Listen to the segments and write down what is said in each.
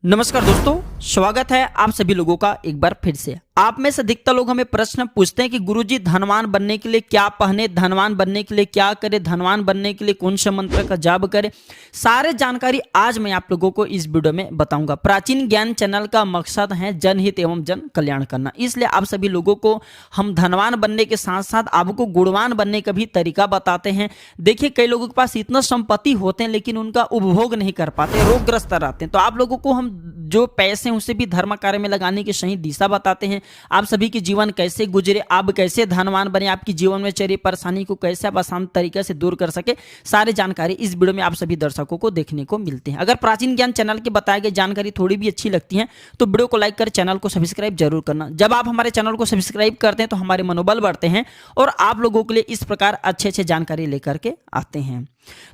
नमस्कार दोस्तों, स्वागत है आप सभी लोगों का एक बार फिर से। आप में से अधिकतर लोग हमें प्रश्न पूछते हैं कि गुरुजी धनवान बनने के लिए क्या पहने, धनवान बनने के लिए क्या करें, धनवान बनने के लिए कौन से मंत्र का जाप करें। सारे जानकारी आज मैं आप लोगों को इस वीडियो में बताऊंगा। प्राचीन ज्ञान चैनल का मकसद है जनहित एवं जन कल्याण करना, इसलिए आप सभी लोगों को हम धनवान बनने के साथ साथ आपको गुणवान बनने का भी तरीका बताते हैं। देखिए, कई लोगों के पास इतना संपत्ति होते हैं लेकिन उनका उपभोग नहीं कर पाते, रोगग्रस्त रहते हैं। तो आप लोगों को हम जो पैसे हैं उसे भी धर्म कार्य में लगाने की सही दिशा बताते हैं। आप सभी की जीवन कैसे गुजरे, आप कैसे धनवान बने, आपकी जीवन में चली परेशानी को कैसे आप आसान तरीके से दूर कर सके, सारी जानकारी इस वीडियो में आप सभी दर्शकों को देखने को मिलते हैं। अगर प्राचीन ज्ञान चैनल के बताए गए जानकारी थोड़ी भी अच्छी लगती है तो वीडियो को लाइक कर चैनल को सब्सक्राइब जरूर करना। जब आप हमारे चैनल को सब्सक्राइब करते हैं तो हमारे मनोबल बढ़ते हैं और आप लोगों के लिए इस प्रकार अच्छे जानकारी लेकर के आते हैं।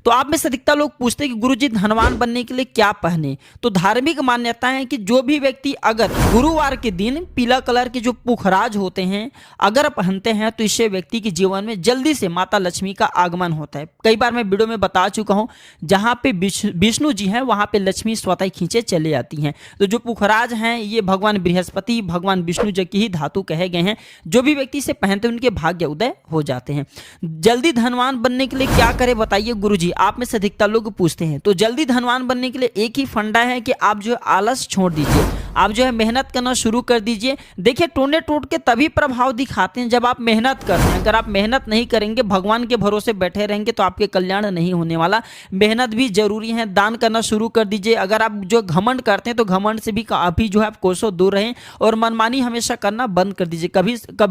तो आप में से अधिकतर लोग पूछते हैं कि गुरुजी धनवान बनने के लिए क्या पहने। तो धार्मिक मान्यता है कि जो भी व्यक्ति अगर गुरुवार के दिन पीला कलर के जो पुखराज होते हैं अगर पहनते हैं तो इससे व्यक्ति के जीवन में जल्दी से माता लक्ष्मी का आगमन होता है। कई बार मैं वीडियो में बता चुका हूं, जहां पे विष्णु जी हैं वहां पे लक्ष्मी स्वतः खींचे चले आती हैं। तो जो पुखराज हैं ये भगवान बृहस्पति, भगवान विष्णु जी की ही धातु कहे गए हैं। जो भी व्यक्ति इसे पहनते हैं उनके भाग्य उदय हो जाते हैं। जल्दी धनवान बनने के लिए क्या करे बताइए गुरुजी, आप में से अधिकतर लोग पूछते हैं। तो जल्दी धनवान बनने के लिए एक ही फंडा है कि आप जो है आलस छोड़ दीजिए, आप जो है मेहनत करना शुरू कर दीजिए। देखिए, टोने टूट के तभी प्रभाव दिखाते हैं जब आप मेहनत करते हैं। अगर आप मेहनत नहीं करेंगे, भगवान के भरोसे बैठे रहेंगे तो आपके कल्याण नहीं होने वाला। मेहनत भी जरूरी है, दान करना शुरू कर दीजिए। अगर आप जो घमंड करते हैं तो घमंड से भी काफी जो है आप कोसों दूर रहें और मनमानी हमेशा करना बंद कर दीजिए।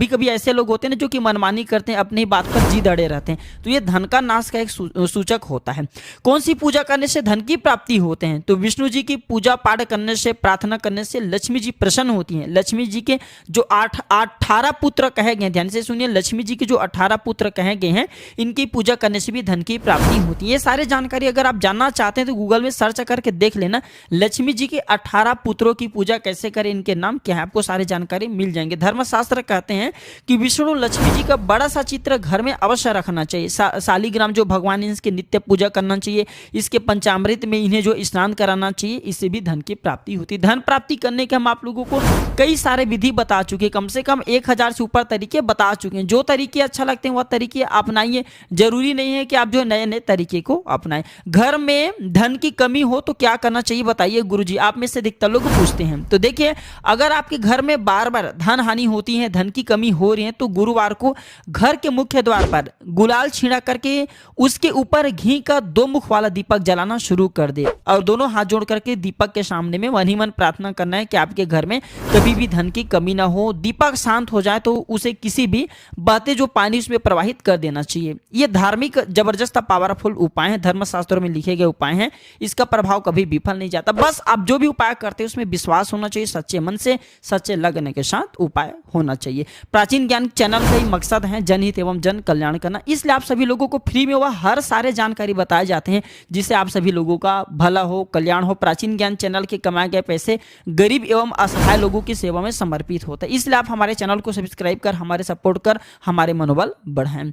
कभी ऐसे लोग होते हैं ना जो कि मनमानी करते हैं, अपनी बात पर जिद अड़े रहते हैं, तो ये धन का नाश का एक सूचक होता है। कौन सी पूजा करने से धन की प्राप्ति होते हैं? तो विष्णु जी की पूजा पाठ करने से, प्रार्थना करने से लक्ष्मी जी प्रसन्न होती हैं। लक्ष्मी जी के जो 18 पुत्र कहे गए, ध्यान से सुनिए, लक्ष्मी जी के जो 18 पुत्र कहे गए हैं इनकी पूजा करने से भी धन की प्राप्ति होती है। ये सारे जानकारी अगर आप जानना चाहते हैं तो गूगल में सर्च करके देख लेना, लक्ष्मी जी के 18 पुत्रों की पूजा कैसे करें, इनके नाम क्या है, आपको सारी जानकारी मिल जाएंगे। धर्मशास्त्र कहते हैं कि विष्णु लक्ष्मी जी का बड़ा सा चित्र घर में अवश्य रखना चाहिए। शालिग्राम जो भगवान, इसकी नित्य पूजा करना चाहिए। इसके पंचामृत में इन्हें जो स्नान कराना चाहिए, इससे भी धन की प्राप्ति होती है। धन प्राप्ति करने के हम आप लोगों को कई सारे विधि बता चुके हैं, कम से कम 1000 से ऊपर तरीके बता चुके हैं। जो तरीके अच्छा लगते हैं वह तरीके अपनाइए, जरूरी नहीं है कि आप जो नए नए तरीके को अपनाएं। घर में धन की कमी हो तो क्या करना चाहिए बताइए गुरुजी, आप में से अधिकतर लोग पूछते हैं। तो देखिए, अगर आपके घर में बार बार धन हानि होती है, धन की कमी हो रही है, तो गुरुवार को घर के मुख्य द्वार पर गुलाल छिड़क करके उसके ऊपर घी का 2 मुख वाला दीपक जलाना शुरू कर दे और दोनों हाथ जोड़ करके दीपक के सामने में मन ही मन प्रार्थना करना है कि आपके घर में कभी भी धन की कमी ना हो। दीपक शांत हो जाए तो उसे किसी भी बहते जो पानी उसमें प्रवाहित कर देना चाहिए। ये धार्मिक जबरदस्त पावरफुल उपाय हैं, धर्मशास्त्रों में लिखे गए उपाय हैं। इसका प्रभाव कभी विफल नहीं जाता। बस आप जो भी उपाय करते हैं उसमें विश्वास होना चाहिए, सच्चे मन से, सच्चे लगन के साथ उपाय होना चाहिए। प्राचीन ज्ञान चैनल का ही मकसद है जनहित एवं जन कल्याण करना, इसलिए आप सभी लोगों को फ्री में वह हर सारे जानकारी बताए जाते हैं जिससे आप सभी लोगों का भला हो, कल्याण हो। प्राचीन ज्ञान चैनल के कमाए गए पैसे गरीब एवं असहाय लोगों की सेवा में समर्पित होता है, इसलिए आप हमारे चैनल को सब्सक्राइब कर, हमारे सपोर्ट कर, हमारे मनोबल बढ़ाएं।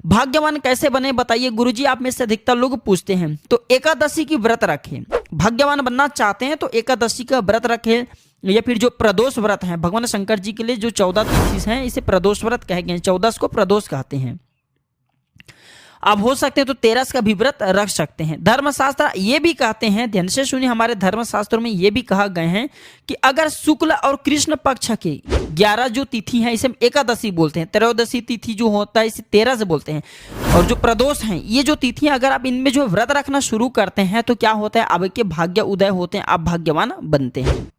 भाग्यवान कैसे बने बताइए गुरुजी, आप में से अधिकतर लोग पूछते हैं। तो एकादशी की व्रत रखें। भाग्यवान बनना चाहते हैं तो एकादशी का व्रत रखें, या फिर जो प्रदोष व्रत है भगवान शंकर जी के लिए जो 14 तिथि हैं इसे प्रदोष व्रत कहे गए हैं। 14 को प्रदोष कहते हैं। अब हो सकते हैं तो 13 का भी व्रत रख सकते हैं। धर्मशास्त्र ये भी कहते हैं, ध्यान से सुनिए, हमारे धर्मशास्त्रों में ये भी कहा गए हैं कि अगर शुक्ल और कृष्ण पक्ष के 11 जो तिथि हैं इसे हम एकादशी बोलते हैं, त्रयोदशी तिथि जो होता है इसे 13 से बोलते हैं, और जो प्रदोष हैं ये जो तिथि अगर आप इनमें जो व्रत रखना शुरू करते हैं तो क्या होता है, आपके भाग्य उदय होते हैं, आप भाग्यवान बनते हैं।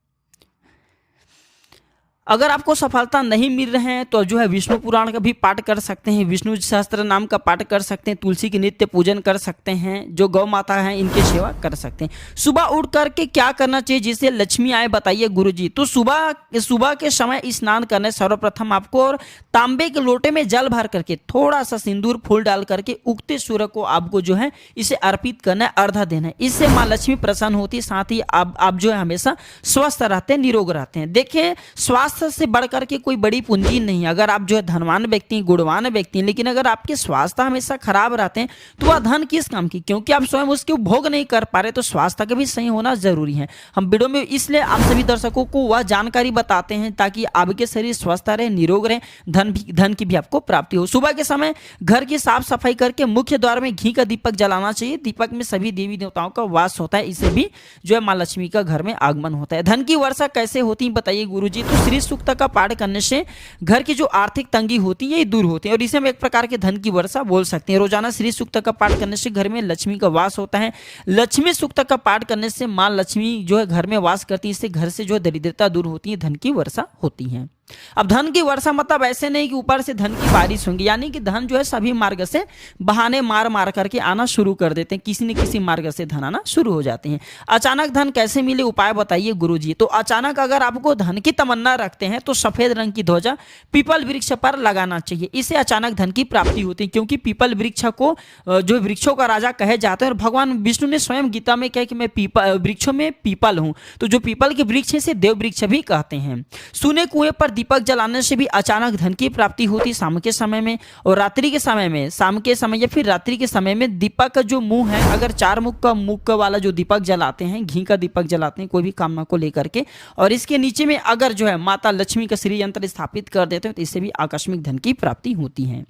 अगर आपको सफलता नहीं मिल रहे हैं तो जो है विष्णु पुराण का भी पाठ कर सकते हैं, विष्णु सहस्त्र नाम का पाठ कर सकते हैं, तुलसी की नित्य पूजन कर सकते हैं, जो गौ माता है इनकी सेवा कर सकते हैं। सुबह उठ करके क्या करना चाहिए जिससे लक्ष्मी आए बताइए गुरुजी। तो सुबह के समय स्नान करने सर्वप्रथम आपको और तांबे के लोटे में जल भर करके थोड़ा सा सिंदूर फूल डाल करके उगते सूर्य को आपको जो है इसे अर्पित करना है, अर्घ्य देना है। इससे माँ लक्ष्मी प्रसन्न होती है, साथ ही आप जो है हमेशा स्वस्थ रहते हैं, निरोग रहते हैं। देखिए स्वास्थ्य स्वास्थ्य से बढ़कर के कोई बड़ी पूंजी नहीं है। अगर आप जो है धनवान व्यक्ति हैं, गुणवान व्यक्ति हैं, लेकिन अगर आपके स्वास्थ्य हमेशा खराब रहते हैं तो वह धन किस काम की, क्योंकि आप स्वयं उसके उपभोग नहीं कर पा रहे, तो स्वास्थ्य का भी सही होना जरूरी है। हम वीडियो में इसलिए आप सभी दर्शकों को वह जानकारी बताते हैं ताकि आपके शरीर स्वस्थ रहे, निरोग रहे, धन की भी आपको प्राप्ति हो। सुबह के समय घर की साफ सफाई करके मुख्य द्वार में घी का दीपक जलाना चाहिए। दीपक में सभी देवी देवताओं का वास होता है, इससे भी जो है माँ लक्ष्मी का घर में आगमन होता है। धन की वर्षा कैसे होती है बताइए गुरुजी। तो श्री सूक्त का पाठ करने से घर की जो आर्थिक तंगी होती है ये दूर होती है और इसे हम एक प्रकार के धन की वर्षा बोल सकते हैं। रोजाना श्री सूक्त का पाठ करने से घर में लक्ष्मी का वास होता है। लक्ष्मी सूक्त का पाठ करने से माँ लक्ष्मी जो है घर में वास करती है, इससे घर से जो है दरिद्रता दूर होती है, धन की वर्षा होती है। अब धन की वर्षा मतलब ऐसे नहीं कि ऊपर से धन की बारिश होंगी, यानी कि धन जो है सभी मार्ग से बहाने मार मार करके आना शुरू कर देते हैं, किसी न किसी मार्ग से धन आना शुरू हो जाते हैं। अचानक धन कैसे मिले उपाय बताइए गुरुजी। तो अचानक अगर आपको धन की तमन्ना रखते हैं तो सफेद रंग की ध्वजा पीपल वृक्ष पर लगाना चाहिए, इससे अचानक धन की प्राप्ति होती है। क्योंकि पीपल वृक्ष को जो वृक्षों का राजा कहे जाते हैं और भगवान विष्णु ने स्वयं गीता में कहा कि मैं वृक्षों में पीपल हूं, तो जो पीपल के वृक्ष है से देव वृक्ष भी कहते हैं। सूने कुएं पर दीपक जलाने से भी अचानक धन की प्राप्ति होती शाम के समय में और रात्रि के समय में। शाम के समय या फिर रात्रि के समय में दीपक का जो मुंह है, अगर 4 मुख वाला जो दीपक जलाते हैं, घी का दीपक जलाते हैं कोई भी कामना को लेकर के, और इसके नीचे में अगर जो है माता लक्ष्मी का श्री यंत्र स्थापित कर देते हैं तो इससे भी आकस्मिक धन की प्राप्ति होती है।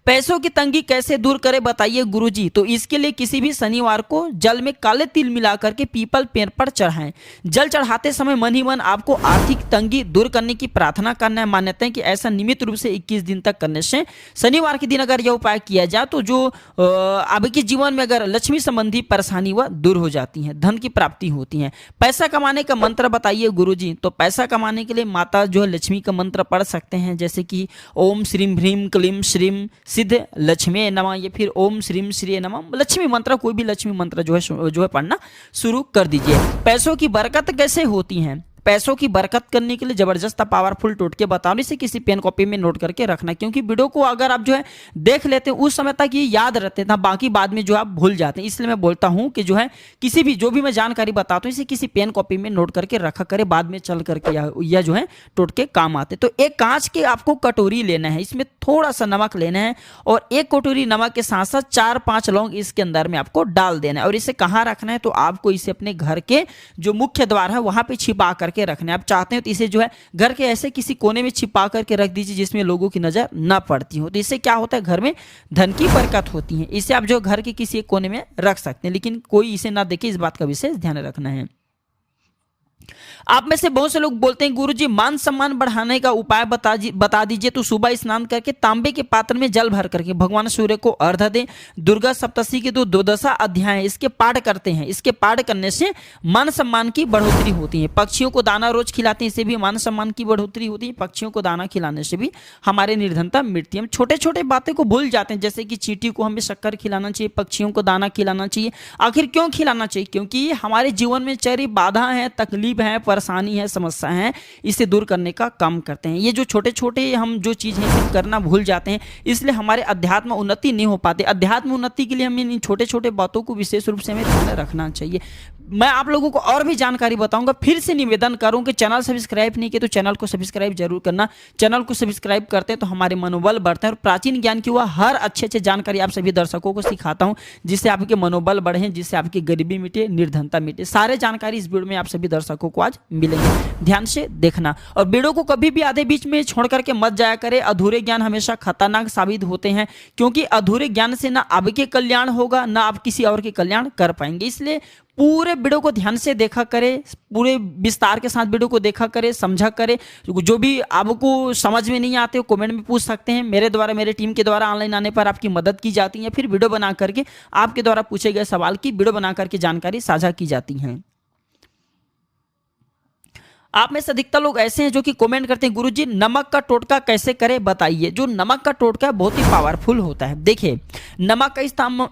पैसों की तंगी कैसे दूर करें बताइए गुरुजी। तो इसके लिए किसी भी शनिवार को जल में काले तिल मिलाकर के पीपल पेड़ पर चढ़ाएं। जल चढ़ाते समय मन ही मन आपको आर्थिक तंगी दूर करने की प्रार्थना करना है। मान्यता है कि ऐसा नियमित रूप से 21 दिन तक करने से शनिवार के दिन अगर यह उपाय किया जाए तो जो आपके जीवन में अगर लक्ष्मी संबंधी परेशानी वह दूर हो जाती है, धन की प्राप्ति होती है। पैसा कमाने का मंत्र बताइए गुरुजी। तो पैसा कमाने के लिए माता जो है लक्ष्मी का मंत्र पढ़ सकते हैं, जैसे कि ओम श्रीम ह्रीम क्लीम श्रीम सिद्ध लक्ष्मी नमः, या फिर ओम श्रीम श्री नमः। लक्ष्मी मंत्र, कोई भी लक्ष्मी मंत्र जो है पढ़ना शुरू कर दीजिए। पैसों की बरकत कैसे होती है। पैसों की बरकत करने के लिए जबरदस्त पावरफुल टोटके बता रहे, इसे किसी पेन कॉपी में नोट करके रखना, क्योंकि वीडियो को अगर आप जो है देख लेते हैं उस समय तक ये याद रहते हैं, बाकी बाद में जो आप भूल जाते हैं। इसलिए मैं बोलता हूं कि जो है किसी भी जो भी मैं जानकारी बताता हूं इसे किसी पेन कॉपी में नोट करके रखा करे, बाद में चल करके यह जो है टोटके काम आते। तो एक कांच की आपको कटोरी लेना है, इसमें थोड़ा सा नमक लेना है और एक कटोरी नमक के साथ साथ 4-5 लौंग इसके अंदर में आपको डाल देना है। और इसे कहाँ रखना है, तो आपको इसे अपने घर के जो मुख्य द्वार है वहां पे छिपा करके रखना है। आप चाहते हो तो इसे जो है घर के ऐसे किसी कोने में छिपा करके रख दीजिए जिसमें लोगों की नजर ना पड़ती हो। तो इससे क्या होता है, घर में धन की बरकत होती है। इसे आप जो घर के किसी एक कोने में रख सकते हैं, लेकिन कोई इसे ना देखे, इस बात का विशेष ध्यान रखना है। आप में से बहुत से लोग बोलते हैं गुरुजी मान सम्मान बढ़ाने का उपाय बता दीजिए। तो सुबह स्नान करके तांबे के पात्र में जल भर करके भगवान सूर्य को अर्घ्य दें। दुर्गा सप्तशती के 12 अध्याय इसके पाठ करते हैं, इसके पाठ करने से मान सम्मान की बढ़ोतरी होती है। पक्षियों को दाना रोज खिलाते हैं, इससे भी मान सम्मान की बढ़ोतरी होती है। पक्षियों को दाना खिलाने से भी हमारे निर्धनता मिटती है। हम छोटे छोटे बातें को भूल जाते हैं, जैसे कि चींटी को हमें शक्कर खिलाना चाहिए, पक्षियों को दाना खिलाना चाहिए। आखिर क्यों खिलाना चाहिए, क्योंकि हमारे जीवन में चरी बाधा है, तकलीफ है, परेशानी है, समस्या है, इसे दूर करने का काम करते हैं। ये जो छोटे छोटे हम जो चीज़ है इसे करना भूल जाते हैं, इसलिए हमारे अध्यात्म उन्नति नहीं हो पाते। अध्यात्म उन्नति के लिए हमें इन छोटे छोटे बातों को विशेष रूप से हमें ध्यान रखना चाहिए। मैं आप लोगों को और भी जानकारी बताऊंगा। फिर से निवेदन करूं कि चैनल सब्सक्राइब नहीं किया तो चैनल को सब्सक्राइब जरूर करना। चैनल को सब्सक्राइब करते हैं तो हमारे मनोबल बढ़ता है और प्राचीन ज्ञान की वह हर अच्छे जानकारी आप सभी दर्शकों को सिखाता हूं, जिससे आपके मनोबल बढ़े, जिससे आपकी गरीबी मिटे, निर्धनता मिटे। सारे जानकारी इस वीडियो में आप सभी दर्शकों को आज मिलेंगे, ध्यान से देखना। और वीडियो को कभी भी आधे बीच में छोड़ करके मत जाया करें। अधूरे ज्ञान हमेशा खतरनाक साबित होते हैं, क्योंकि अधूरे ज्ञान से ना आपके कल्याण होगा ना आप किसी और के कल्याण कर पाएंगे। इसलिए पूरे वीडियो को ध्यान से देखा करें, पूरे विस्तार के साथ वीडियो को देखा करें, समझा करें। जो भी आपको समझ में नहीं आते हो कमेंट में पूछ सकते हैं। मेरे द्वारा, मेरे टीम के द्वारा ऑनलाइन आने पर आपकी मदद की जाती है, फिर वीडियो बना करके आपके द्वारा पूछे गए सवाल की वीडियो बना करके जानकारी साझा की जाती है। आप में से अधिकतर लोग ऐसे हैं जो कि कमेंट करते हैं गुरुजी नमक का टोटका कैसे करें बताइए। जो नमक का टोटका है बहुत ही पावरफुल होता है। देखिए, नमक का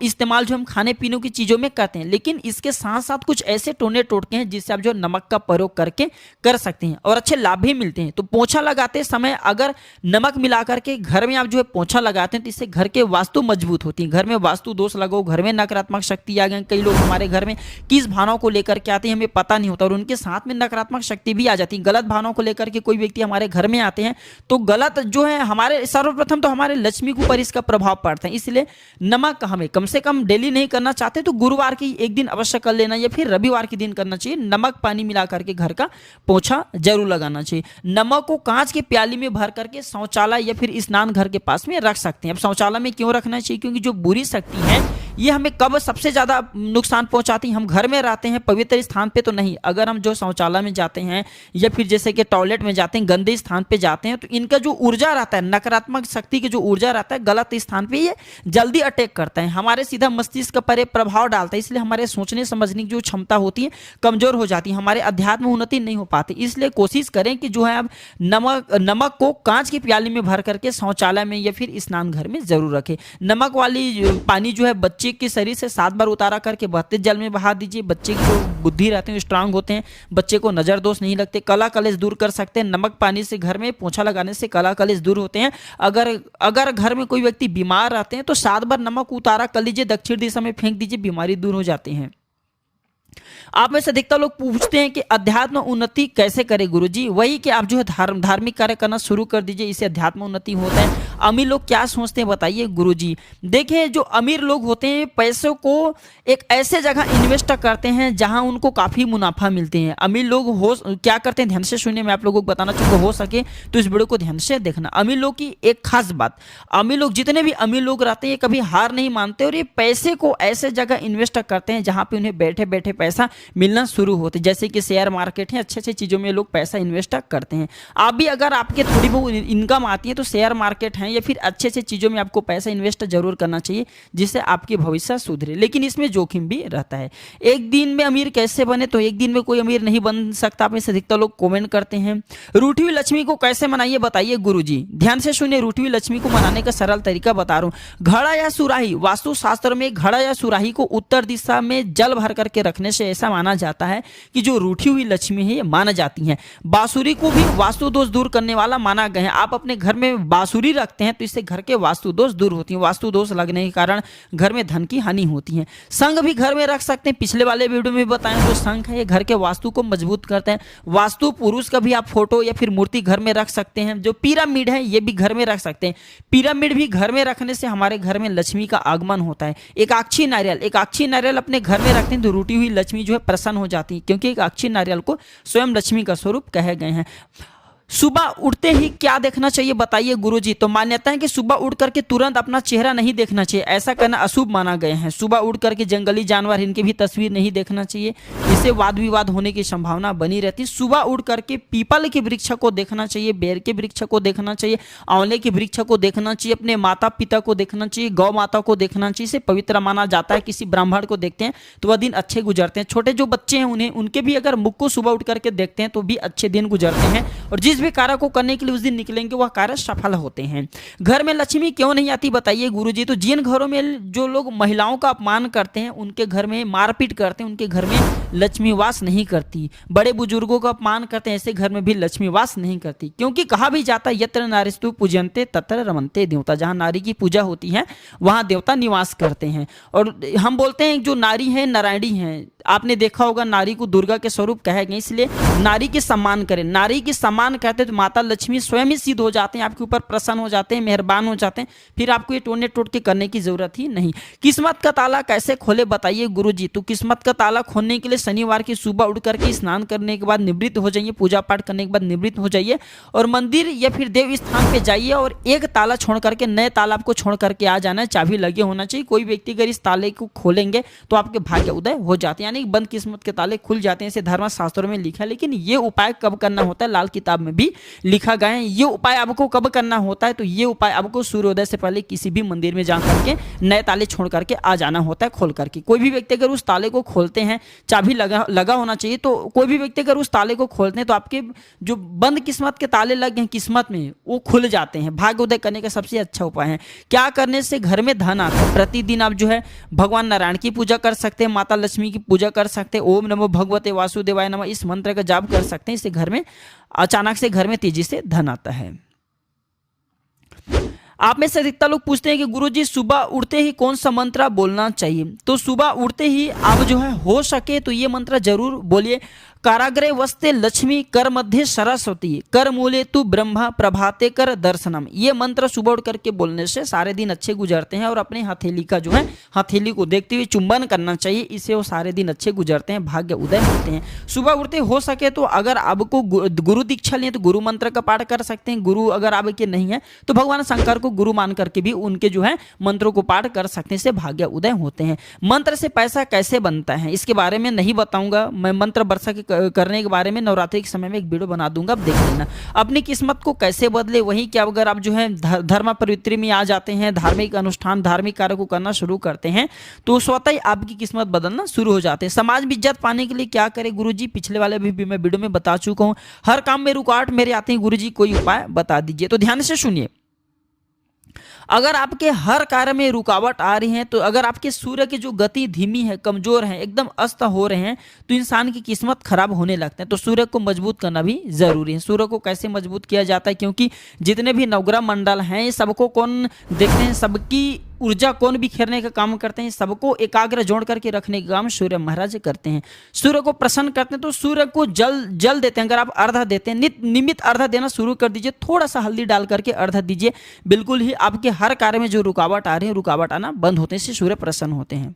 इस्तेमाल जो हम खाने पीने की चीज़ों में करते हैं, लेकिन इसके साथ साथ कुछ ऐसे टोटके हैं जिससे आप जो नमक का प्रयोग करके कर सकते हैं और अच्छे लाभ भी मिलते हैं। तो पोछा लगाते समय अगर नमक मिला करके घर में आप जो है पोछा लगाते हैं तो इससे घर के वास्तु मजबूत होती है। घर में वास्तु दोष लगो, घर में नकारात्मक शक्ति आ गई। कई लोग हमारे घर में किस भावनाओं को लेकर के आते हैं हमें पता नहीं होता और उनके साथ में नकारात्मक शक्ति भी आ जाती है। गलत भावनाओं को लेकर के कोई व्यक्ति हमारे घर में आते हैं तो गलत जो है हमारे सर्वप्रथम तो हमारे लक्ष्मी के ऊपर इसका प्रभाव पड़ता है। इसलिए नमक हमें कम से कम डेली नहीं करना चाहते तो गुरुवार की एक दिन अवश्य कर लेना या फिर रविवार के दिन करना चाहिए। नमक पानी मिला करके घर का पोछा जरूर लगाना चाहिए। नमक को कांच के प्याली में भर करके शौचालय या फिर स्नान घर के पास में रख सकते हैं। अब शौचालय में क्यों रखना चाहिए? क्योंकि जो बुरी शक्ति है ये हमें कब सबसे ज्यादा नुकसान पहुंचाती है? हम घर में रहते हैं पवित्र स्थान पे तो नहीं, अगर हम जो शौचालय में जाते हैं या फिर जैसे कि टॉयलेट में जाते हैं, गंदे स्थान पे जाते हैं तो इनका जो ऊर्जा रहता है, नकारात्मक शक्ति की जो ऊर्जा रहता है गलत स्थान पे ये जल्दी अटैक करता है, हमारे सीधा मस्तिष्क पर प्रभाव डालता है। इसलिए हमारे सोचने समझने की जो क्षमता होती है कमजोर हो जाती है, हमारे अध्यात्म उन्नति नहीं हो पाती। इसलिए कोशिश करें कि जो है आप नमक को कांच की प्याली में भर करके शौचालय में या फिर स्नान घर में जरूर रखें। नमक वाली पानी जो है बच्चे के शरीर से 7 बार उतारा करके बहते जल में बहा दीजिए। बच्चे की जो बुद्धि रहते हैं स्ट्रांग होते हैं, बच्चे को नजर दोष नहीं लगते, कला कलेश दूर कर सकते हैं। नमक पानी से घर में पोछा लगाने से कला कलेश दूर होते हैं। अगर घर में कोई व्यक्ति बीमार रहते हैं तो 7 बार नमक उतारा कर लीजिए, दक्षिण दिशा में फेंक दीजिए, बीमारी दूर हो जाती है। आप में से अधिकतर लोग पूछते हैं कि अध्यात्म उन्नति कैसे करें गुरुजी? वही कि आप जो है धार्मिक कार्य करना शुरू कर दीजिए, इससे अध्यात्म उन्नति होता है। अमीर लोग क्या सोचते हैं बताइए गुरुजी? देखिए जो अमीर लोग होते हैं पैसों को एक ऐसे जगह इन्वेस्ट करते हैं जहां उनको काफी मुनाफा मिलते हैं। अमीर लोग क्या करते हैं, ध्यान से सुनिए, मैं आप लोगों को बताना चाहूँगा, हो सके तो इस वीडियो को ध्यान से देखना। अमीर लोग की एक खास बात, अमीर लोग जितने भी अमीर लोग रहते हैं ये कभी हार नहीं मानते और ये पैसे को ऐसे जगह इन्वेस्ट करते हैं जहां पे उन्हें बैठे बैठे पैसा मिलना शुरू होते, जैसे कि शेयर मार्केट है, अच्छे अच्छे चीजों में लोग पैसा इन्वेस्ट करते हैं। आप भी अगर आपके थोड़ी बहुत इनकम आती है तो शेयर मार्केट है या फिर अच्छे अच्छे चीजों में आपको पैसा इन्वेस्ट जरूर करना चाहिए जिससे आपकी भविष्य सुधरे, लेकिन इसमें जोखिम भी रहता है। एक दिन में अमीर कैसे बने? तो एक दिन में कोई अमीर नहीं बन सकता। आप में से अधिकतर लोग कमेंट करते हैं रूठी हुई लक्ष्मी को कैसे मनाइए बताइए गुरुजी? ध्यान से सुनिए, रूठी हुई लक्ष्मी को मनाने का सरल तरीका बता रहा हूं। घड़ा या सुराही, वास्तु शास्त्र में घड़ा या सुराही को उत्तर दिशा में जल भर करके रखने से ऐसा माना जाता है कि जो रूठी हुई लक्ष्मी है ये माना जाती है। बांसुरी को भी वास्तु दोष दूर करने वाला माना गया है। आप अपने घर में बांसुरी रखते हैं तो इससे घर के वास्तु दोष दूर होती है। वास्तु दोष लगने के कारण घर में धन की हानि होती है। शंख भी घर में रख सकते हैं, पिछले वाले वीडियो में बताएं तो शंख है ये घर के वास्तु को मजबूत करते हैं। वास्तु पुरुष का भी आप फोटो या फिर मूर्ति घर में रख सकते हैं। जो पिरामिड है ये भी घर में रख सकते हैं। पिरामिड भी घर में रखने से हमारे घर में लक्ष्मी का आगमन होता है। एक अक्षी नारियल अपने घर में रखते हैं तो रूठी हुई लक्ष्मी जो है प्रसन्न हो जाती है, क्योंकि एक अक्षी नारियल को स्वयं लक्ष्मी का स्वरूप कहे गए हैं। सुबह उठते ही क्या देखना चाहिए बताइए गुरुजी? तो मान्यता है कि सुबह उठ करके तुरंत अपना चेहरा नहीं देखना चाहिए, ऐसा करना अशुभ माना गया है। सुबह उठ करके जंगली जानवर इनकी भी तस्वीर नहीं देखना चाहिए, इससे वाद विवाद होने की संभावना बनी रहती। सुबह उठ करके पीपल के वृक्ष को देखना चाहिए, बेर के वृक्ष को देखना चाहिए, आंवले के वृक्ष को देखना चाहिए, अपने माता पिता को देखना चाहिए, गौ माता को देखना चाहिए, इसे पवित्र माना जाता है। किसी ब्राह्मण को देखते हैं तो वह दिन अच्छे गुजरते हैं। छोटे जो बच्चे हैं उनके भी अगर मुख को सुबह उठ करके देखते हैं तो भी अच्छे दिन गुजरते हैं और जिस भी कार्य को करने के लिए उस दिन निकलेंगे वह कार्य सफल होते हैं। घर में लक्ष्मी क्यों नहीं आती बताइए गुरुजी? तो जिन घरों में जो लोग महिलाओं का अपमान करते हैं, उनके घर में मारपीट करते हैं, उनके घर में लक्ष्मी वास नहीं करती। बड़े बुजुर्गों का अपमान करते हैं, ऐसे घर में भी लक्ष्मी वास नहीं करती, क्योंकि कहा भी जाता है यत्र नारीस्तु पूजन्ते तत्र रमन्ते देवता। जहां नारी की पूजा होती है वहां देवता निवास करते हैं। और हम बोलते हैं जो नारी है नारायणी है, आपने देखा होगा नारी को दुर्गा के स्वरूप कहे गए, इसलिए नारी के सम्मान करें। नारी के सम्मान कहते तो माता लक्ष्मी स्वयं ही सिद्ध हो जाते हैं, आपके ऊपर प्रसन्न हो जाते हैं, मेहरबान हो जाते हैं, फिर आपको ये टोने टोटके करने की जरूरत ही नहीं। किस्मत का ताला कैसे खोले बताइए गुरुजी? तो किस्मत का ताला खोलने के लिए शनिवार की सुबह उठ करके स्नान करने के बाद निवृत्त हो जाइए, पूजा पाठ करने के बाद निवृत्त हो जाइए और मंदिर या फिर देव स्थान पे जाइए और एक ताला छोड़ करके नए ताला आपको छोड़ करके आ जाना है। चाबी लगे होना चाहिए। कोई व्यक्ति अगर इस ताले को खोलेंगे तो आपके भाग्य उदय हो जाते हैं, यानी बंद किस्मत के ताले खुल जाते हैं। इसे धर्मशास्त्रों में लिखा है, लेकिन ये उपाय कब करना होता है लाल किताब में भी लिखा गया है। ये उपाय आपको कब करना होता है? तो ये उपाय आपको सूर्योदय से पहले किसी भी मंदिर में जा करके नए ताले छोड़ करके आ जाना होता है खोल करके। कोई भी व्यक्ति अगर उस ताले को खोलते हैं, चाबी लगा होना चाहिए, तो कोई भी व्यक्ति अगर उस ताले को खोलते हैं तो आपके जो बंद किस्मत के ताले लगे हैं किस्मत में वो खुल जाते हैं। भाग्य उदय करने का सबसे अच्छा उपाय है। क्या करने से घर में धन आता है? प्रतिदिन आप जो है भगवान नारायण की पूजा कर सकते हैं, माता लक्ष्मी की पूजा कर सकते हैं, ओम नमो भगवते वासुदेवाय नमः इस मंत्र का जाप कर सकते हैं। इससे घर में अचानक से घर में तेजी से धन आता है। आप में से अधिकतर लोग पूछते हैं कि गुरुजी सुबह उठते ही कौन सा मंत्र बोलना चाहिए? तो सुबह उठते ही आप जो है हो सके तो ये मंत्र जरूर बोलिए। काराग्रे वस्ते लक्ष्मी कर मध्य सरस्वती कर मूले तू ब्रह्मा प्रभाते कर दर्शनम। ये मंत्र सुबह उठ करके बोलने से सारे दिन अच्छे गुजरते हैं और अपने हथेली का जो है हथेली को देखते हुए चुंबन करना चाहिए, इससे वो सारे दिन अच्छे गुजरते हैं, भाग्य उदय होते हैं। सुबह उठते हो सके तो अगर आपको गुरु दीक्षा लें तो गुरु मंत्र का पाठ कर सकते हैं। गुरु अगर आपके नहीं है तो भगवान शंकर को गुरु मान करके भी उनके जो है मंत्रों को पाठ कर सकते हैं, इससे भाग्य उदय होते हैं। मंत्र से पैसा कैसे बनता है इसके बारे में नहीं बताऊंगा मैं, मंत्र वर्षा के करने के बारे में नवरात्रि के समय में एक वीडियो बना दूंगा, आप देख लेना। अपनी किस्मत को कैसे बदले, वही क्या अगर आप जो है धर्म प्रवृत्ति में आ जाते हैं, धार्मिक अनुष्ठान धार्मिक कार्य को करना शुरू करते हैं तो स्वतः ही आपकी किस्मत बदलना शुरू हो जाते हैं। समाज में इज्जत पाने के लिए क्या करें गुरुजी, पिछले वाले भी मैं वीडियो में बता चुका हूं। हर काम में रुकावट मेरे आते हैं गुरुजी, कोई उपाय बता दीजिए। तो ध्यान से सुनिए, अगर आपके हर कार्य में रुकावट आ रही है तो अगर आपके सूर्य की जो गति धीमी है, कमजोर है, एकदम अस्त हो रहे हैं तो इंसान की किस्मत खराब होने लगते हैं। तो सूर्य को मजबूत करना भी जरूरी है। सूर्य को कैसे मजबूत किया जाता है, क्योंकि जितने भी नवग्रह मंडल हैं सबको कौन देखते हैं, सबकी ऊर्जा कौन बिखेरने का काम करते हैं, सबको एकाग्र जोड़ करके रखने का काम सूर्य महाराज करते हैं। सूर्य को प्रसन्न करते हैं तो सूर्य को जल देते हैं। अगर आप अर्घ्य देते हैं, नियमित अर्घ्य देना शुरू कर दीजिए, थोड़ा सा हल्दी डाल करके अर्घ्य दीजिए, बिल्कुल ही आपके हर कार्य में जो रुकावट आ रही है रुकावट आना बंद होते हैं, इससे सूर्य प्रसन्न होते हैं।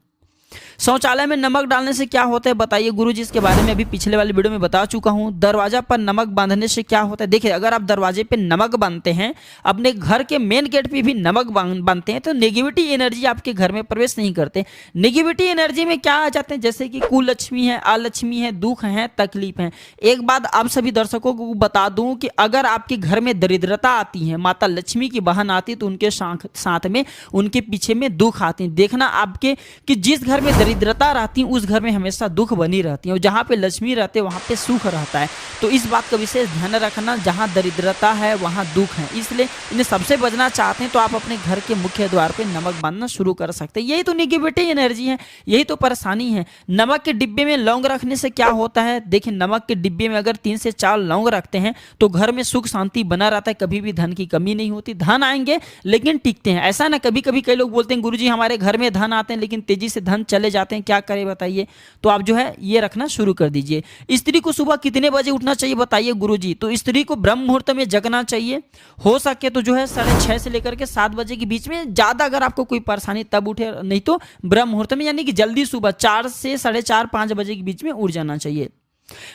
शौचालय में नमक डालने से क्या होता है बताइए गुरुजी, इसके बारे में अभी पिछले वाले वीडियो में बता चुका हूं। दरवाजा पर नमक बांधने से क्या होता है, देखिए अगर आप दरवाजे पे नमक बांधते हैं, अपने घर के मेन गेट पे भी नमक बांधते हैं तो नेगेटिविटी एनर्जी आपके घर में प्रवेश नहीं करते। नेगेटिविटी एनर्जी में क्या आ जाते हैं, जैसे कि कुलक्ष्मी है, अलक्ष्मी है, दुख है, तकलीफ है। एक बात आप सभी दर्शकों को बता दूं कि अगर आपके घर में दरिद्रता आती है, माता लक्ष्मी की बहन आती है तो उनके साथ में उनके पीछे में दुख आते हैं। देखना आपके कि जिस घर में दरिद्रता रहती है उस घर में हमेशा दुख बनी रहती है, और जहाँ पे लक्ष्मी रहते हैं वहाँ पे सुख रहता है। तो इस बात का विशेष ध्यान रखना, जहाँ दरिद्रता है वहाँ दुख है, इसलिए इन्हें सबसे बचना चाहते हैं तो आप अपने घर के मुख्य द्वार पे नमक बांधना शुरू कर सकते हैं। यही तो नेगेटिविटी एनर्जी है, यही तो परेशानी है। नमक के डिब्बे में लौंग रखने से क्या होता है, देखिए नमक के डिब्बे में अगर 3 से 4 लौंग रखते हैं तो घर में सुख शांति बना रहता है, कभी भी धन की कमी नहीं होती। धन आएंगे लेकिन टिकते हैं, ऐसा ना कभी कभी कई लोग बोलते हैं गुरुजी हमारे घर में धन आते हैं लेकिन तेजी से धन चले जाते हैं, क्या करें बताइए। तो आप जो है ये रखना शुरू कर दीजिए। स्त्री को सुबह कितने बजे उठना चाहिए बताइए गुरुजी, तो स्त्री को ब्रह्म मुहूर्त में जगना चाहिए, हो सके तो जो है 6:30 से लेकर के 7 बजे के बीच में। ज्यादा अगर आपको कोई परेशानी तब उठे, नहीं तो ब्रह्म मुहूर्त में यानी कि जल्दी सुबह 4 से 4:30-5 बजे के बीच में उठ जाना चाहिए।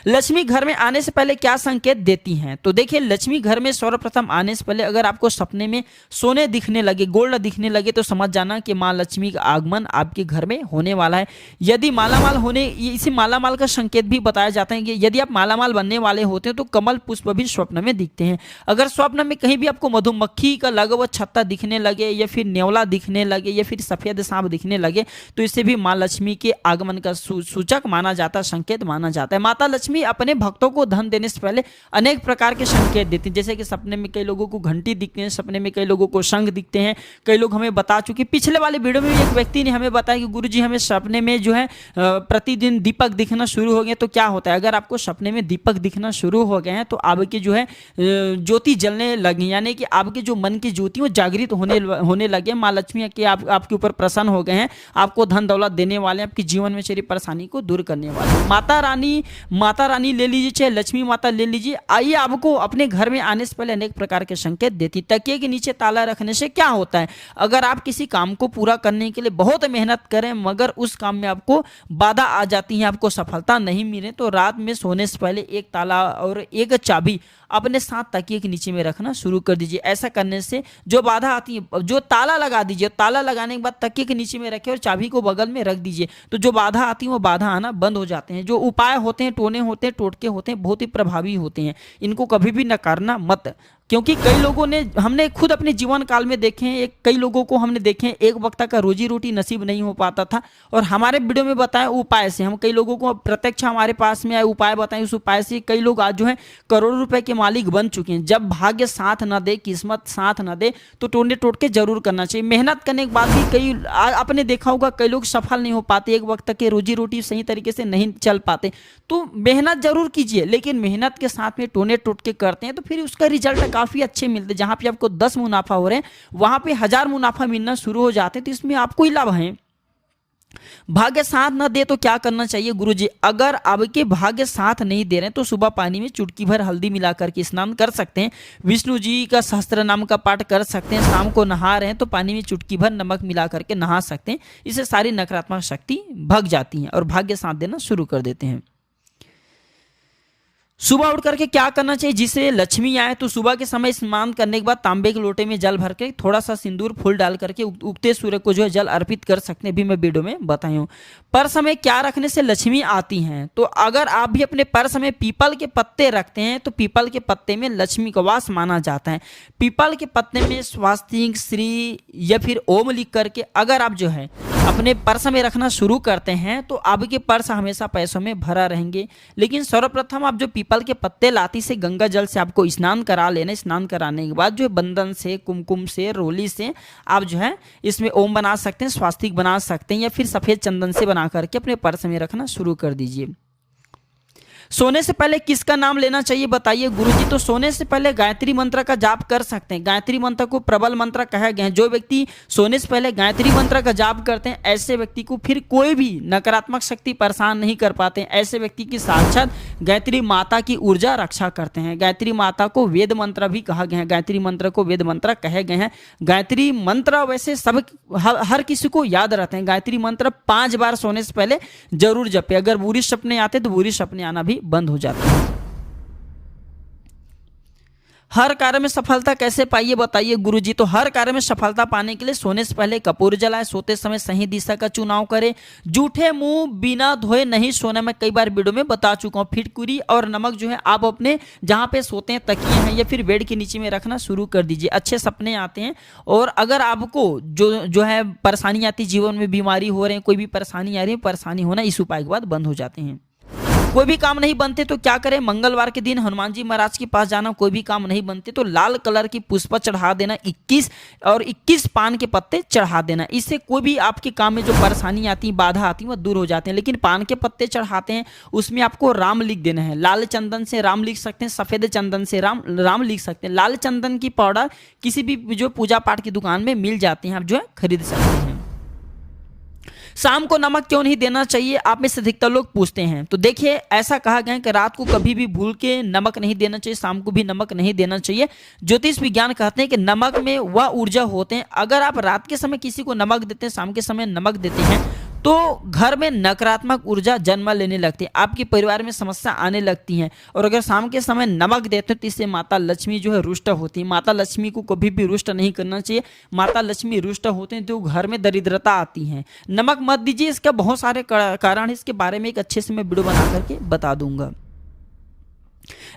लक्ष्मी घर में आने से पहले क्या संकेत देती हैं, तो देखिए लक्ष्मी घर में सर्वप्रथम आने से पहले अगर आपको सपने में सोने दिखने लगे, गोल्ड दिखने लगे तो समझ जाना कि मां लक्ष्मी का आगमन आपके घर में होने वाला है। यदि मालामाल होने, इसे मालामाल का संकेत भी बताया जाता है कि यदि आप मालामाल बनने वाले होते हैं तो कमल पुष्प भी स्वप्न में दिखते हैं। अगर स्वप्न में कहीं भी आपको मधुमक्खी का लगा हुआ छत्ता दिखने लगे या फिर नेवला दिखने लगे या फिर सफेद सांप दिखने लगे तो इससे भी मां लक्ष्मी के आगमन का सूचक माना जाता है, संकेत माना जाता है। माता लक्ष्मी अपने भक्तों को धन देने से पहले अनेक प्रकार के संकेत देती हैं, जैसे कि सपने में कई लोगों को घंटी दिखते हैं, सपने में कई लोगों को शंख दिखते हैं। कई लोग हमें बता चुके, पिछले वाले वीडियो में एक व्यक्ति ने हमें बताया कि गुरुजी हमें सपने में जो है प्रतिदिन दीपक दिखना शुरू हो गए। तो क्या होता है, अगर आपको सपने में दीपक दिखना शुरू हो गए हैं तो आपकी जो है ज्योति जलने लगी, यानी कि आपके जो मन की ज्योति वो जागृत होने लगे। माँ लक्ष्मी के आपके ऊपर प्रसन्न हो गए हैं, आपको धन दौलत देने वाले, आपके जीवन में चली परेशानी को दूर करने वाले। माता रानी ले लीजिए चाहे लक्ष्मी माता ले लीजिए, आइए आपको अपने घर में आने से पहले अनेक प्रकार के संकेत देती। तकिए के नीचे ताला रखने से क्या होता है, अगर आप किसी काम को पूरा करने के लिए बहुत मेहनत करें मगर उस काम में आपको बाधा आ जाती है, आपको सफलता नहीं मिले, तो रात में सोने से पहले एक ताला और एक चाबी अपने साथ तकिए के नीचे में रखना शुरू कर दीजिए। ऐसा करने से जो बाधा आती है, जो ताला लगा दीजिए, ताला लगाने के बाद तकिए के नीचे में रखें और चाबी को बगल में रख दीजिए, तो जो बाधा आती है वो बाधा आना बंद हो जाते हैं। जो उपाय होते हैं, टोने होते हैं, टोटके होते हैं, बहुत ही प्रभावी होते हैं, इनको कभी भी नकारना मत। क्योंकि कई लोगों ने, हमने खुद अपने जीवन काल में देखे हैं, कई लोगों को हमने देखे हैं एक वक्त का रोजी रोटी नसीब नहीं हो पाता था और हमारे वीडियो में बताया उपाय से हम कई लोगों को प्रत्यक्ष हमारे पास में आए, उपाय बताए, उस उपाय से कई लोग आज जो है करोड़ों रुपए के मालिक बन चुके हैं। जब भाग्य साथ न दे, किस्मत साथ न दे तो टोने टोटके जरूर करना चाहिए। मेहनत करने के बाद भी कई आपने देखा होगा कई लोग सफल नहीं हो पाते, एक वक्त के रोजी रोटी सही तरीके से नहीं चल पाते। तो मेहनत जरूर कीजिए, लेकिन मेहनत के साथ में टोने टोटके करते हैं तो फिर उसका रिजल्ट काफी अच्छे मिलते हैं। जहां पे आपको 10 मुनाफा हो रहे हैं वहां पे 1000 मुनाफा मिलना शुरू हो जाते हैं, तो इसमें आपको ही लाभ है। भाग्य साथ न दे तो क्या करना चाहिए गुरुजी? अगर आपके भाग्य साथ नहीं दे रहे हैं तो सुबह पानी में चुटकी भर हल्दी मिला करके स्नान कर सकते हैं। विष्णु जी का सहस्त्र नाम का पाठ कर सकते हैं। शाम को नहा रहे हैं तो पानी में चुटकी भर नमक मिला करके नहा सकते हैं। इससे सारी नकारात्मक शक्ति भग जाती है और भाग्य साथ देना शुरू कर देते हैं। सुबह उठ करके क्या करना चाहिए जिससे लक्ष्मी आए? तो सुबह के समय स्नान करने के बाद तांबे के लोटे में जल भर के थोड़ा सा सिंदूर फूल डाल करके उगते सूर्य को जो है जल अर्पित कर सकते हैं। भी मैं वीडियो में बताई हूँ। पर्स में क्या रखने से लक्ष्मी आती हैं? तो अगर आप भी अपने पर्स में पीपल के पत्ते रखते हैं तो पीपल के पत्ते में लक्ष्मी का वास माना जाता है। पीपल के पत्ते में स्वास्तिक, श्री या फिर ओम लिख करके अगर आप जो है अपने पर्स में रखना शुरू करते हैं तो आपके पर्स हमेशा पैसों में भरा रहेंगे। लेकिन सर्वप्रथम आप जो पीपल के पत्ते लाती से गंगा जल से आपको स्नान करा लेना। स्नान कराने के बाद जो है बंधन से, कुमकुम से, रोली से आप जो है इसमें ओम बना सकते हैं, स्वास्तिक बना सकते हैं या फिर सफेद चंदन से बना करके अपने पर्स में रखना शुरू कर दीजिए। सोने से पहले किसका नाम लेना चाहिए बताइए गुरुजी? तो सोने से पहले गायत्री मंत्र का जाप कर सकते हैं। गायत्री मंत्र को प्रबल मंत्र कहा गया है। जो व्यक्ति सोने से पहले गायत्री मंत्र का जाप करते हैं ऐसे व्यक्ति को फिर कोई भी नकारात्मक शक्ति परेशान नहीं कर पाते हैं। ऐसे व्यक्ति की साक्षात गायत्री माता की ऊर्जा रक्षा करते हैं। गायत्री माता को वेद मंत्र भी कहा गया है। गायत्री मंत्र को वेद मंत्र कहे गए हैं। गायत्री मंत्र वैसे सब हर किसी को याद रहते हैं। गायत्री मंत्र 5 बार सोने से पहले जरूर जपे। अगर बुरी सपने आते तो बुरी सपने आना भी बंद हो जाते हैं। हर कार्य में सफलता कैसे पाइए बताइए गुरुजी? तो हर कार्य में सफलता पाने के लिए सोने से पहले कपूर जलाए, सोते समय सही दिशा का चुनाव करें, जूठे मुंह बिना धोए नहीं सोना। मैं कई बार वीडियो में बता चुका हूं। फिटकुरी और नमक जो है आप अपने जहां पे सोते हैं तकिए हैं या फिर बेड के नीचे में रखना शुरू कर दीजिए। अच्छे सपने आते हैं। और अगर आपको जो है परेशानी आती, जीवन में बीमारी हो रहे हैं, कोई भी परेशानी आ रही है, परेशानी होना इस उपाय के बाद बंद हो जाते हैं। कोई भी काम नहीं बनते तो क्या करें? मंगलवार के दिन हनुमान जी महाराज के पास जाना। कोई भी काम नहीं बनते तो लाल कलर की पुष्प चढ़ा देना 21 और 21 पान के पत्ते चढ़ा देना। इससे कोई भी आपके काम में जो परेशानी आती है, बाधा आती है, वो दूर हो जाते हैं। लेकिन पान के पत्ते चढ़ाते हैं उसमें आपको राम लिख देना है। लाल चंदन से राम लिख सकते हैं, सफेद चंदन से राम लिख सकते हैं। लाल चंदन की पाउडर किसी भी जो पूजा पाठ की दुकान में मिल जाती है, आप जो है खरीद सकते हैं। शाम को नमक क्यों नहीं देना चाहिए? आप में से अधिकतर लोग पूछते हैं। तो देखिए ऐसा कहा गया है कि रात को कभी भी भूल के नमक नहीं देना चाहिए, शाम को भी नमक नहीं देना चाहिए। ज्योतिष विज्ञान कहते हैं कि नमक में वह ऊर्जा होते हैं। अगर आप रात के समय किसी को नमक देते हैं, शाम के समय नमक देते हैं तो घर में नकारात्मक ऊर्जा जन्म लेने लगती है, आपके परिवार में समस्या आने लगती हैं। और अगर शाम के समय नमक देते हैं तो इससे माता लक्ष्मी जो है रुष्ट होती है। माता लक्ष्मी को कभी भी रुष्ट नहीं करना चाहिए। माता लक्ष्मी रुष्ट होते हैं तो घर में दरिद्रता आती है। नमक मत दीजिए। इसका बहुत सारे कारण है। इसके बारे में एक अच्छे से मैं वीडियो बना करके बता दूंगा।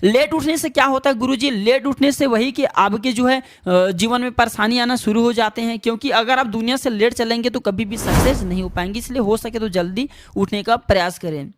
लेट उठने से क्या होता है गुरुजी? लेट उठने से वही कि आपके जो है जीवन में परेशानी आना शुरू हो जाते हैं। क्योंकि अगर आप दुनिया से लेट चलेंगे तो कभी भी सक्सेस नहीं हो पाएंगे। इसलिए हो सके तो जल्दी उठने का प्रयास करें।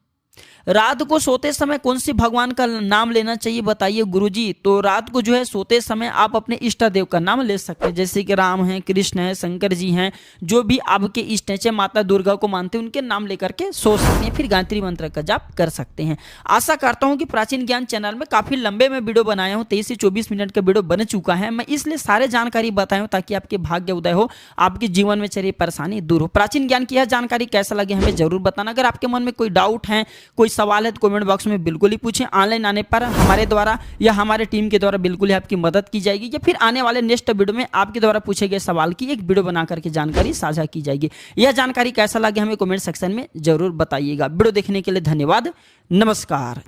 रात को सोते समय कौन सी भगवान का नाम लेना चाहिए बताइए गुरुजी? तो रात को जो है सोते समय आप अपने इष्ट देव का नाम ले सकते हैं। जैसे कि राम हैं, कृष्ण हैं, शंकर जी हैं, जो भी आपके इष्ट हैं, चाहे माता दुर्गा को मानते हैं उनके नाम लेकर के सो सकते हैं। फिर गायत्री मंत्र का जाप कर सकते हैं। आशा करता हूँ कि प्राचीन ज्ञान चैनल में काफी लंबे में वीडियो बनाया हूँ। 23 से 24 मिनट का वीडियो बन चुका है। मैं इसलिए सारे जानकारी बताया हूँ ताकि आपके भाग्य उदय हो, आपके जीवन में चली परेशानी दूर हो। प्राचीन ज्ञान की यह जानकारी कैसा लगे हमें जरूर बताना। अगर आपके मन में कोई डाउट है, कोई सवाल है तो कमेंट बॉक्स में बिल्कुल ही पूछें। ऑनलाइन आने पर हमारे द्वारा या हमारे टीम के द्वारा बिल्कुल ही आपकी मदद की जाएगी या फिर आने वाले नेक्स्ट वीडियो में आपके द्वारा पूछे गए सवाल की एक वीडियो बना करके जानकारी साझा की जाएगी। यह जानकारी कैसा लगे हमें कमेंट सेक्शन में जरूर बताइएगा। वीडियो देखने के लिए धन्यवाद। नमस्कार।